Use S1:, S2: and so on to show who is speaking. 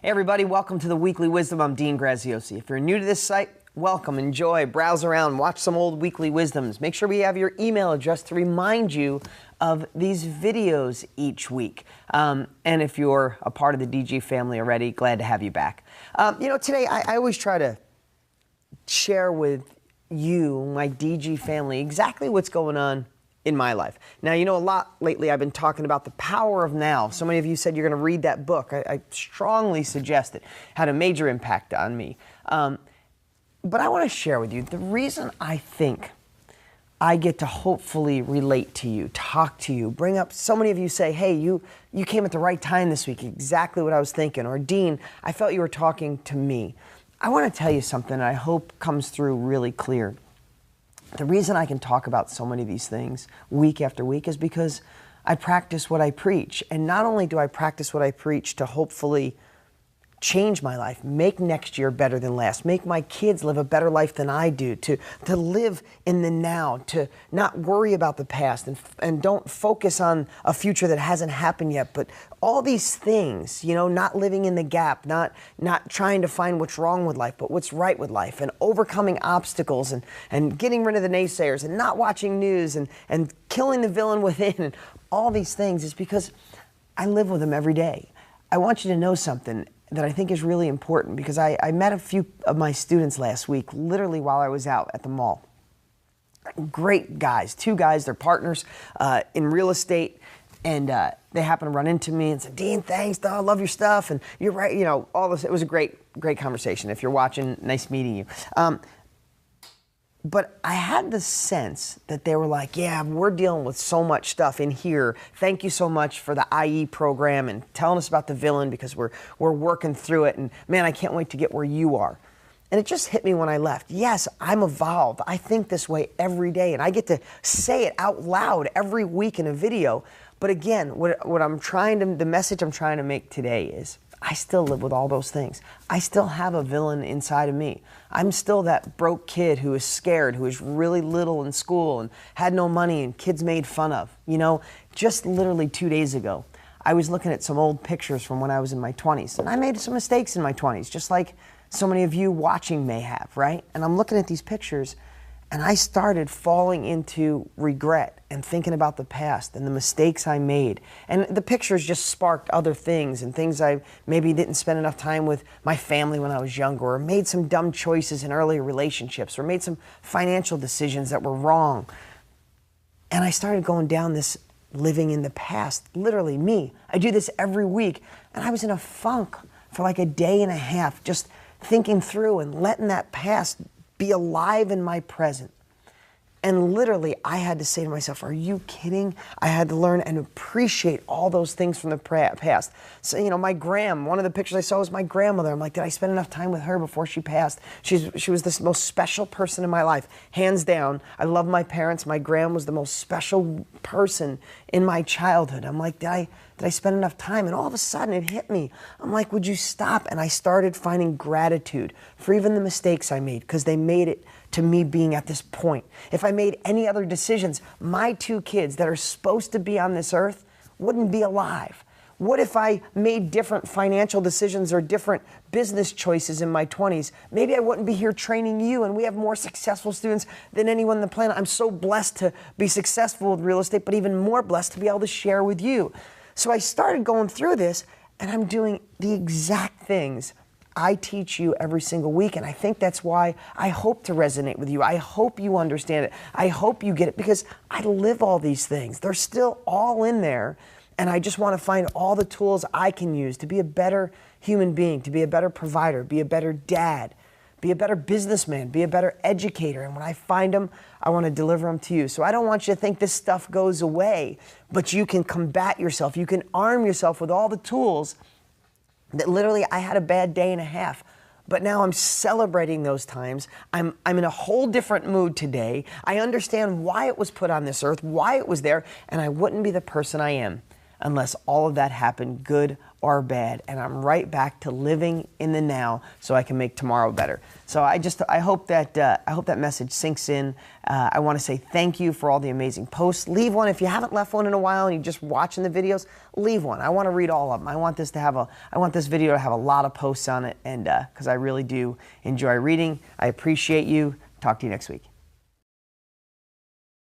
S1: Hey everybody, welcome to the Weekly Wisdom. I'm Dean Graziosi. If you're new to this site, welcome, enjoy, browse around, watch some old Weekly Wisdoms. Make sure we have your email address to remind you of these videos each week. And if you're a part of the DG family already, glad to have you back. Today I always try to share with you, my DG family, exactly what's going on in my life. Now, a lot lately I've been talking about the power of now. So many of you said you're going to read that book. I strongly suggest it. Had a major impact on me. But I want to share with you the reason I think I get to hopefully relate to you, talk to you, bring up. So many of you say, hey, you came at the right time this week, exactly what I was thinking. Or Dean, I felt you were talking to me. I want to tell you something I hope comes through really clear. The reason I can talk about so many of these things week after week is because I practice what I preach. And not only do I practice what I preach to hopefully change my life, make next year better than last, make my kids live a better life than I do, to live in the now, to not worry about the past and don't focus on a future that hasn't happened yet. But all these things, not living in the gap, not trying to find what's wrong with life, but what's right with life, and overcoming obstacles and getting rid of the naysayers and not watching news and killing the villain within, and all these things is because I live with them every day. I want you to know something that I think is really important, because I met a few of my students last week, literally while I was out at the mall. Great guys, two guys, they're partners in real estate, and they happened to run into me and said, Dean, thanks, I love your stuff, and you're right, all this. It was a great conversation. If you're watching, nice meeting you. But I had the sense that they were like, yeah, we're dealing with so much stuff in here. Thank you so much for the IE program and telling us about the villain, because we're working through it. And man, I can't wait to get where you are. And it just hit me when I left. Yes, I'm evolved. I think this way every day. And I get to say it out loud every week in a video. But again, the message I'm trying to make today is, I still live with all those things. I still have a villain inside of me. I'm still that broke kid who is scared, who is really little in school and had no money and kids made fun of. Just literally 2 days ago, I was looking at some old pictures from when I was in my 20s. And I made some mistakes in my 20s, just like so many of you watching may have, right? And I'm looking at these pictures, and I started falling into regret and thinking about the past and the mistakes I made. And the pictures just sparked other things, and things I maybe didn't spend enough time with my family when I was younger, or made some dumb choices in earlier relationships, or made some financial decisions that were wrong. And I started going down this living in the past, literally me. I do this every week. And I was in a funk for like a day and a half, just thinking through and letting that past be alive in my present. And literally, I had to say to myself, are you kidding? I had to learn and appreciate all those things from the past. So, one of the pictures I saw was my grandmother. I'm like, did I spend enough time with her before she passed? She was the most special person in my life, hands down. I love my parents. My grandma was the most special person in my childhood. I'm like, did I spend enough time? And all of a sudden it hit me. I'm like, would you stop? And I started finding gratitude for even the mistakes I made, because they made it to me being at this point. If I made any other decisions, my two kids that are supposed to be on this earth wouldn't be alive. What if I made different financial decisions or different business choices in my 20s? Maybe I wouldn't be here training you, and we have more successful students than anyone on the planet. I'm so blessed to be successful with real estate, but even more blessed to be able to share with you. So I started going through this, and I'm doing the exact things I teach you every single week. And I think that's why I hope to resonate with you. I hope you understand it. I hope you get it, because I live all these things. They're still all in there. And I just want to find all the tools I can use to be a better human being, to be a better provider, be a better dad, be a better businessman, be a better educator. And when I find them, I want to deliver them to you. So I don't want you to think this stuff goes away, but you can combat yourself. You can arm yourself with all the tools that literally I had a bad day and a half, but now I'm celebrating those times. I'm in a whole different mood today. I understand why it was put on this earth, why it was there, and I wouldn't be the person I am unless all of that happened, good or bad, and I'm right back to living in the now so I can make tomorrow better. So I hope that message sinks in. I want to say thank you for all the amazing posts. Leave one if you haven't left one in a while and you're just watching the videos. Leave one. I want to read all of them. I want this video to have a lot of posts on it, and because I really do enjoy reading. I appreciate you. Talk to you next week.